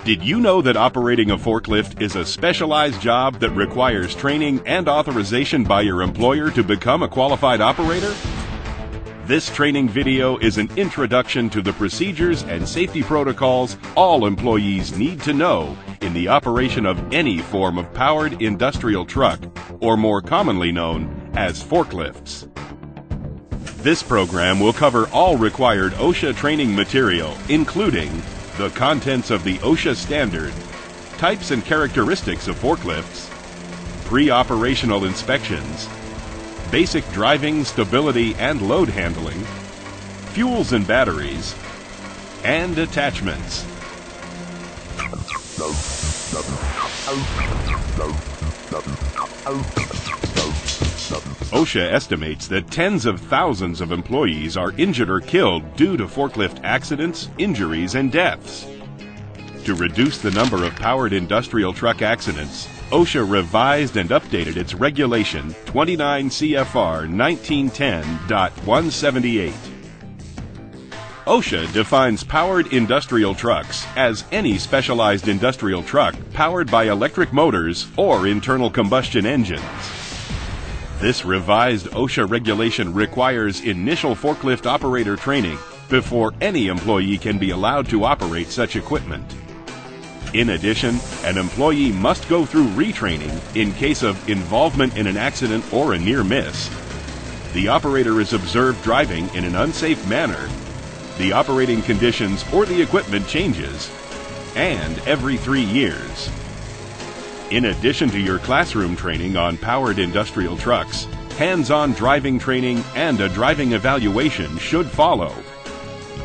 Did you know that operating a forklift is a specialized job that requires training and authorization by your employer to become a qualified operator? This training video is an introduction to the procedures and safety protocols all employees need to know in the operation of any form of powered industrial truck, or more commonly known as forklifts. This program will cover all required OSHA training material, including the contents of the OSHA standard, types and characteristics of forklifts, pre-operational inspections, basic driving, stability and load handling, fuels and batteries, and attachments. OSHA estimates that tens of thousands of employees are injured or killed due to forklift accidents, injuries, and deaths. To reduce the number of powered industrial truck accidents, OSHA revised and updated its regulation 29 CFR 1910.178. OSHA defines powered industrial trucks as any specialized industrial truck powered by electric motors or internal combustion engines. This revised OSHA regulation requires initial forklift operator training before any employee can be allowed to operate such equipment. In addition, an employee must go through retraining in case of involvement in an accident or a near miss. The operator is observed driving in an unsafe manner, the operating conditions or the equipment changes, and every 3 years. In addition to your classroom training on powered industrial trucks, hands-on driving training and a driving evaluation should follow.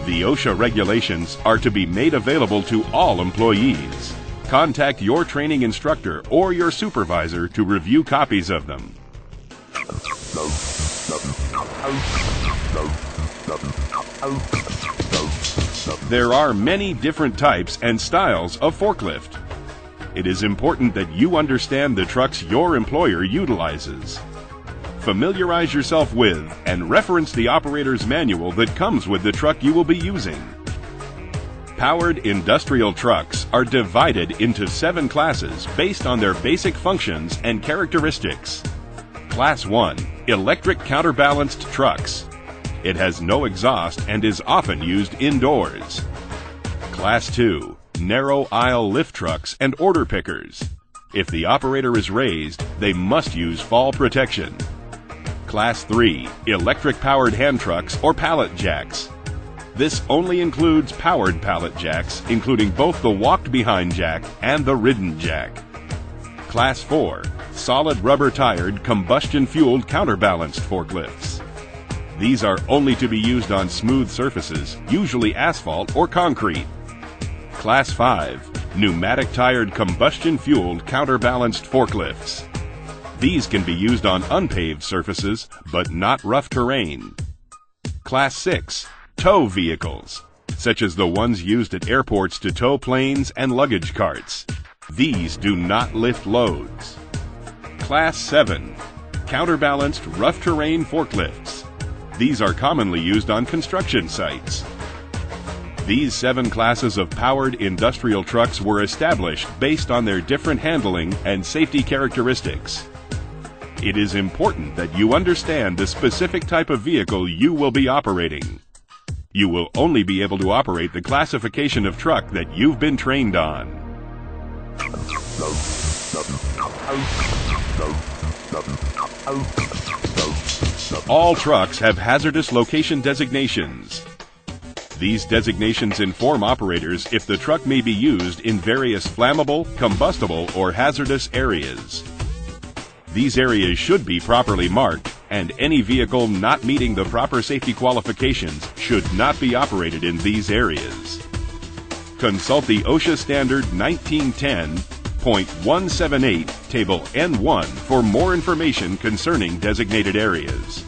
The OSHA regulations are to be made available to all employees. Contact your training instructor or your supervisor to review copies of them. There are many different types and styles of forklift. It is important that you understand the trucks your employer utilizes. Familiarize yourself with and reference the operator's manual that comes with the truck you will be using. Powered industrial trucks are divided into 7 classes based on their basic functions and characteristics. Class 1, electric counterbalanced trucks. It has no exhaust and is often used indoors. Class 2, narrow aisle lift trucks and order pickers. If the operator is raised, they must use fall protection. Class 3, electric powered hand trucks or pallet jacks. This only includes powered pallet jacks, including both the walked behind jack and the ridden jack. Class 4, solid rubber tired combustion fueled counterbalanced forklifts. These are only to be used on smooth surfaces, usually asphalt or concrete. Class 5, pneumatic tired combustion-fueled counterbalanced forklifts. These can be used on unpaved surfaces, but not rough terrain. Class 6, tow vehicles, such as the ones used at airports to tow planes and luggage carts. These do not lift loads. Class 7, counterbalanced rough terrain forklifts. These are commonly used on construction sites. These 7 classes of powered industrial trucks were established based on their different handling and safety characteristics. It is important that you understand the specific type of vehicle you will be operating. You will only be able to operate the classification of truck that you've been trained on. All trucks have hazardous location designations. These designations inform operators if the truck may be used in various flammable, combustible, or hazardous areas. These areas should be properly marked, and any vehicle not meeting the proper safety qualifications should not be operated in these areas. Consult the OSHA Standard 1910.178, Table N1 for more information concerning designated areas.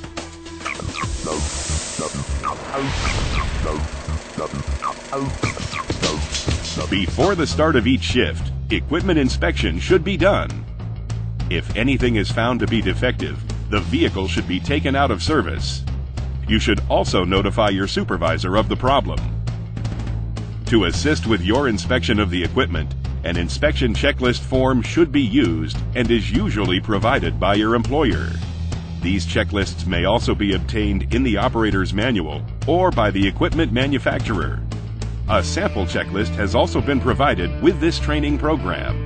Before the start of each shift, equipment inspection should be done. If anything is found to be defective, the vehicle should be taken out of service. You should also notify your supervisor of the problem. To assist with your inspection of the equipment, an inspection checklist form should be used and is usually provided by your employer. These checklists may also be obtained in the operator's manual or by the equipment manufacturer. A sample checklist has also been provided with this training program.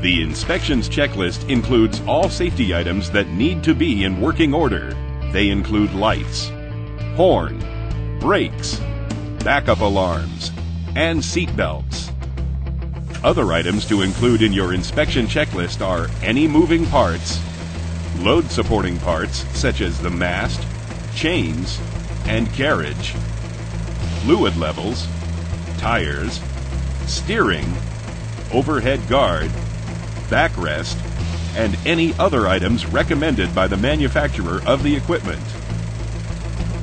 The inspections checklist includes all safety items that need to be in working order. They include lights, horn, brakes, backup alarms, and seat belts. Other items to include in your inspection checklist are any moving parts, load supporting parts such as the mast, chains, and carriage, fluid levels, tires, steering, overhead guard, backrest, and any other items recommended by the manufacturer of the equipment.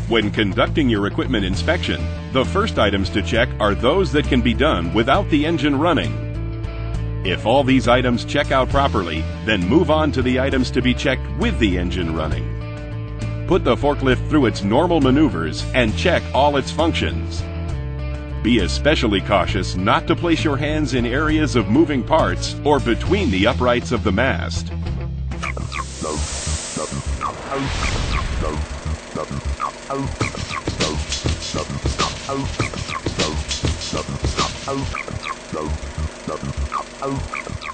When conducting your equipment inspection, the first items to check are those that can be done without the engine running. If all these items check out properly, then move on to the items to be checked with the engine running. Put the forklift through its normal maneuvers and check all its functions. Be especially cautious not to place your hands in areas of moving parts or between the uprights of the mast.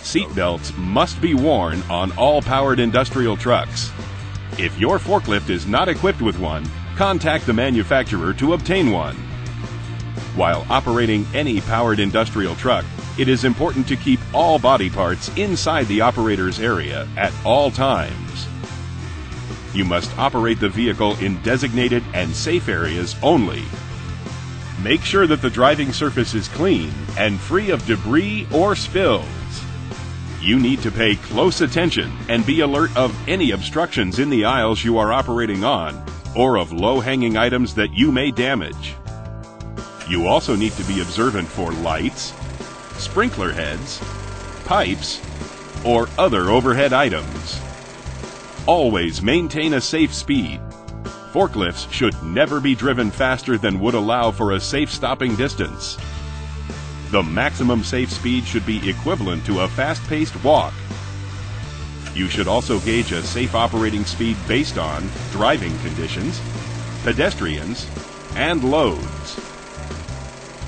Seat belts must be worn on all powered industrial trucks. If your forklift is not equipped with one, contact the manufacturer to obtain one. While operating any powered industrial truck, it is important to keep all body parts inside the operator's area at all times. You must operate the vehicle in designated and safe areas only. Make sure that the driving surface is clean and free of debris or spills. You need to pay close attention and be alert of any obstructions in the aisles you are operating on or of low-hanging items that you may damage. You also need to be observant for lights, sprinkler heads, pipes, or other overhead items. Always maintain a safe speed. Forklifts should never be driven faster than would allow for a safe stopping distance. The maximum safe speed should be equivalent to a fast-paced walk. You should also gauge a safe operating speed based on driving conditions, pedestrians, and loads.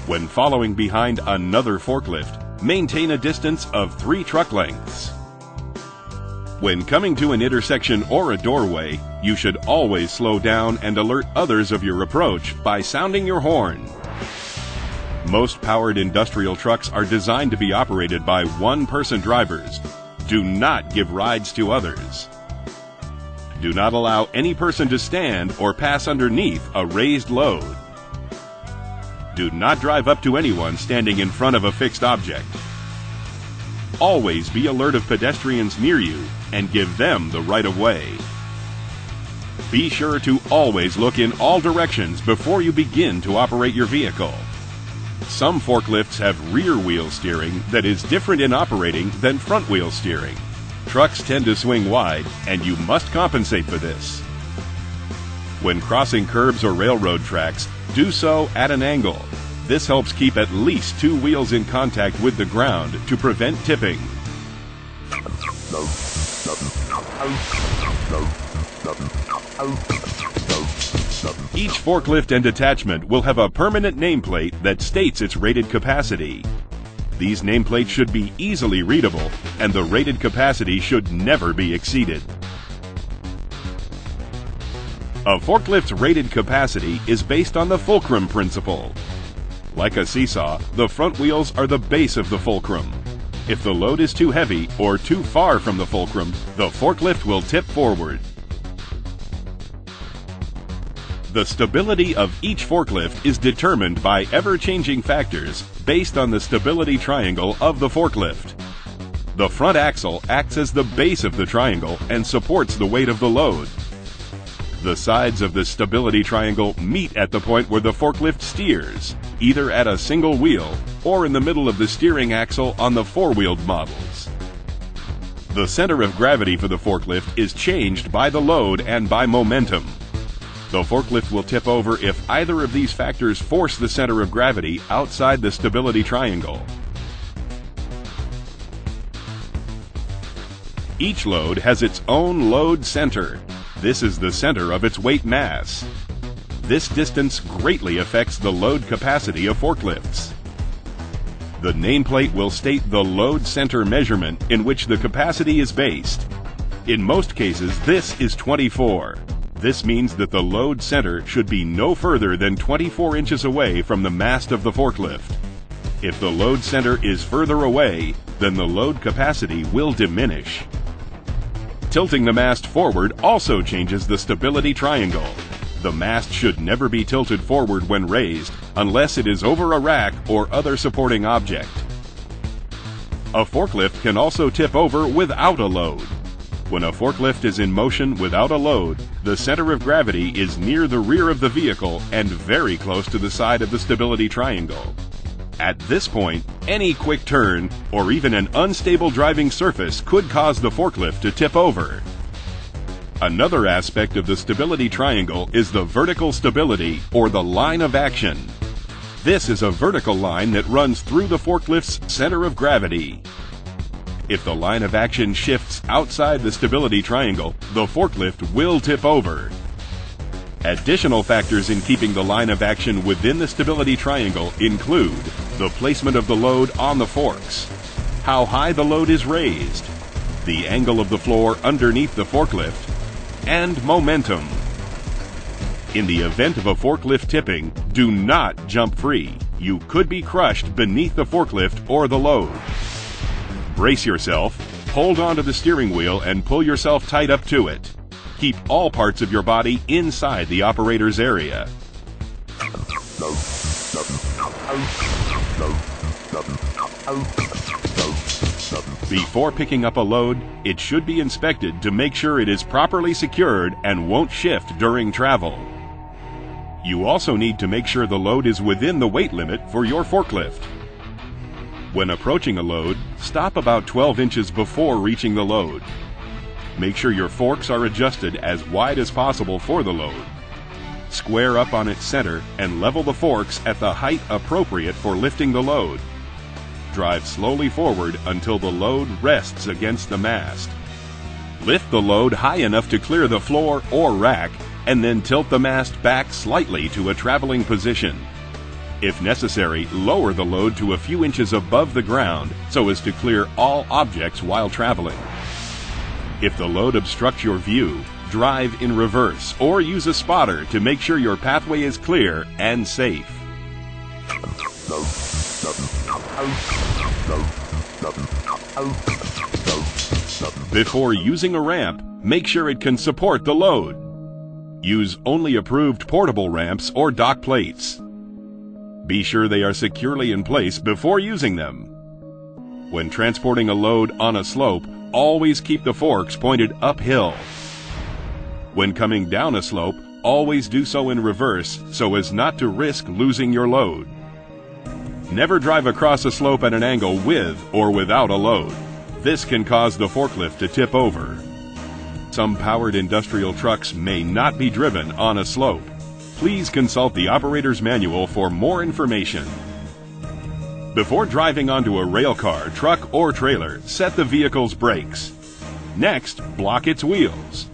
When following behind another forklift, maintain a distance of 3 truck lengths. When coming to an intersection or a doorway, you should always slow down and alert others of your approach by sounding your horn. Most powered industrial trucks are designed to be operated by one-person drivers. Do not give rides to others. Do not allow any person to stand or pass underneath a raised load. Do not drive up to anyone standing in front of a fixed object. Always be alert of pedestrians near you and give them the right of way. Be sure to always look in all directions before you begin to operate your vehicle. Some forklifts have rear wheel steering that is different in operating than front wheel steering. Trucks tend to swing wide, and you must compensate for this. When crossing curbs or railroad tracks, do so at an angle. This helps keep at least 2 wheels in contact with the ground to prevent tipping. Each forklift and attachment will have a permanent nameplate that states its rated capacity. These nameplates should be easily readable, and the rated capacity should never be exceeded. A forklift's rated capacity is based on the fulcrum principle. Like a seesaw, the front wheels are the base of the fulcrum. If the load is too heavy or too far from the fulcrum, the forklift will tip forward. The stability of each forklift is determined by ever-changing factors based on the stability triangle of the forklift. The front axle acts as the base of the triangle and supports the weight of the load. The sides of the stability triangle meet at the point where the forklift steers, either at a single wheel or in the middle of the steering axle on the four-wheeled models. The center of gravity for the forklift is changed by the load and by momentum. The forklift will tip over if either of these factors force the center of gravity outside the stability triangle. Each load has its own load center. This is the center of its weight mass. This distance greatly affects the load capacity of forklifts. The nameplate will state the load center measurement in which the capacity is based. In most cases, this is 24. This means that the load center should be no further than 24 inches away from the mast of the forklift. If the load center is further away, then the load capacity will diminish. Tilting the mast forward also changes the stability triangle. The mast should never be tilted forward when raised unless it is over a rack or other supporting object. A forklift can also tip over without a load. When a forklift is in motion without a load, the center of gravity is near the rear of the vehicle and very close to the side of the stability triangle. At this point, any quick turn or even an unstable driving surface could cause the forklift to tip over. Another aspect of the stability triangle is the vertical stability or the line of action. This is a vertical line that runs through the forklift's center of gravity. If the line of action shifts outside the stability triangle, the forklift will tip over. Additional factors in keeping the line of action within the stability triangle include the placement of the load on the forks, how high the load is raised, the angle of the floor underneath the forklift, and momentum. In the event of a forklift tipping, do not jump free. You could be crushed beneath the forklift or the load. Brace yourself, hold onto the steering wheel and pull yourself tight up to it. Keep all parts of your body inside the operator's area. Before picking up a load, it should be inspected to make sure it is properly secured and won't shift during travel. You also need to make sure the load is within the weight limit for your forklift. When approaching a load, stop about 12 inches before reaching the load. Make sure your forks are adjusted as wide as possible for the load. Square up on its center and level the forks at the height appropriate for lifting the load. Drive slowly forward until the load rests against the mast. Lift the load high enough to clear the floor or rack, and then tilt the mast back slightly to a traveling position. If necessary, lower the load to a few inches above the ground so as to clear all objects while traveling. If the load obstructs your view, drive in reverse or use a spotter to make sure your pathway is clear and safe. Before using a ramp, make sure it can support the load. Use only approved portable ramps or dock plates. Be sure they are securely in place before using them. When transporting a load on a slope, always keep the forks pointed uphill. When coming down a slope, always do so in reverse so as not to risk losing your load. Never drive across a slope at an angle with or without a load. This can cause the forklift to tip over. Some powered industrial trucks may not be driven on a slope. Please consult the operator's manual for more information. Before driving onto a rail car, truck, or trailer, set the vehicle's brakes. Next, block its wheels.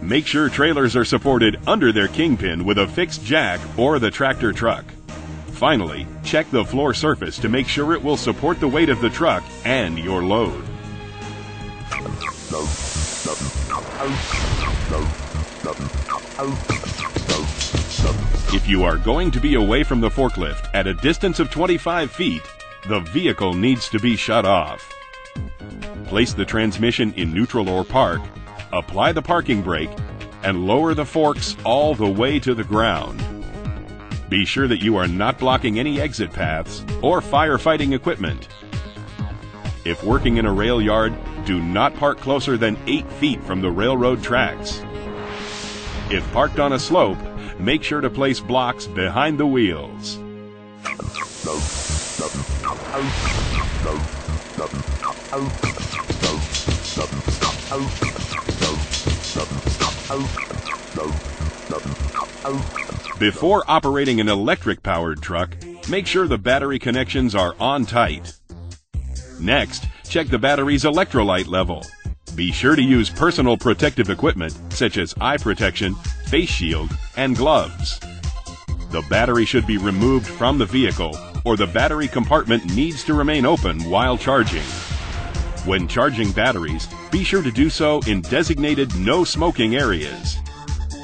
Make sure trailers are supported under their kingpin with a fixed jack or the tractor truck. Finally, check the floor surface to make sure it will support the weight of the truck and your load. If you are going to be away from the forklift at a distance of 25 feet, the vehicle needs to be shut off. Place the transmission in neutral or park, apply the parking brake, and lower the forks all the way to the ground. Be sure that you are not blocking any exit paths or firefighting equipment. If working in a rail yard, do not park closer than 8 feet from the railroad tracks. If parked on a slope, make sure to place blocks behind the wheels. Before operating an electric-powered truck, make sure the battery connections are on tight. Next, check the battery's electrolyte level. Be sure to use personal protective equipment such as eye protection, face shield, and gloves. The battery should be removed from the vehicle, or the battery compartment needs to remain open while charging. When charging batteries, be sure to do so in designated no smoking areas.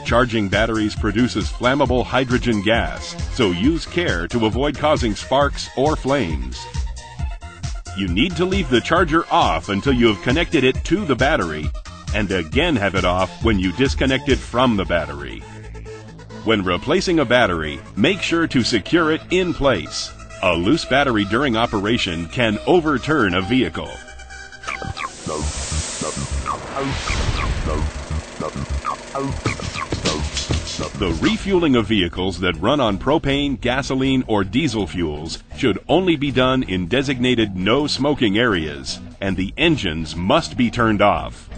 Charging batteries produces flammable hydrogen gas, so use care to avoid causing sparks or flames. You need to leave the charger off until you have connected it to the battery, and again have it off when you disconnect it from the battery. When replacing a battery, make sure to secure it in place. A loose battery during operation can overturn a vehicle. The refueling of vehicles that run on propane, gasoline, or diesel fuels should only be done in designated no smoking areas, and the engines must be turned off.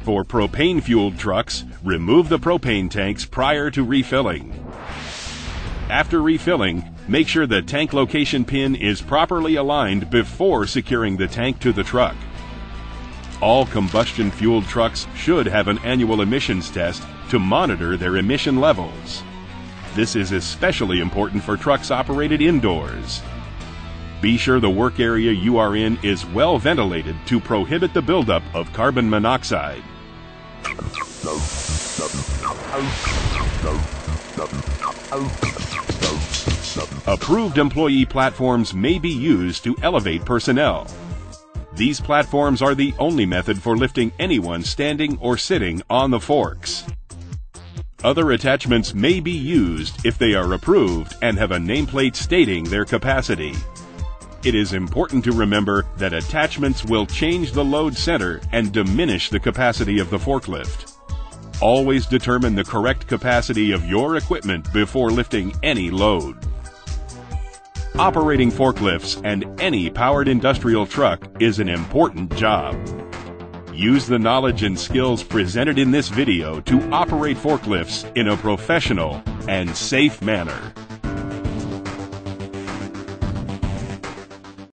For propane-fueled trucks, remove the propane tanks prior to refilling. After refilling, make sure the tank location pin is properly aligned before securing the tank to the truck. All combustion-fueled trucks should have an annual emissions test to monitor their emission levels. This is especially important for trucks operated indoors. Be sure the work area you are in is well ventilated to prohibit the buildup of carbon monoxide. Approved employee platforms may be used to elevate personnel. These platforms are the only method for lifting anyone standing or sitting on the forks. Other attachments may be used if they are approved and have a nameplate stating their capacity. It is important to remember that attachments will change the load center and diminish the capacity of the forklift. Always determine the correct capacity of your equipment before lifting any load. Operating forklifts and any powered industrial truck is an important job. Use the knowledge and skills presented in this video to operate forklifts in a professional and safe manner.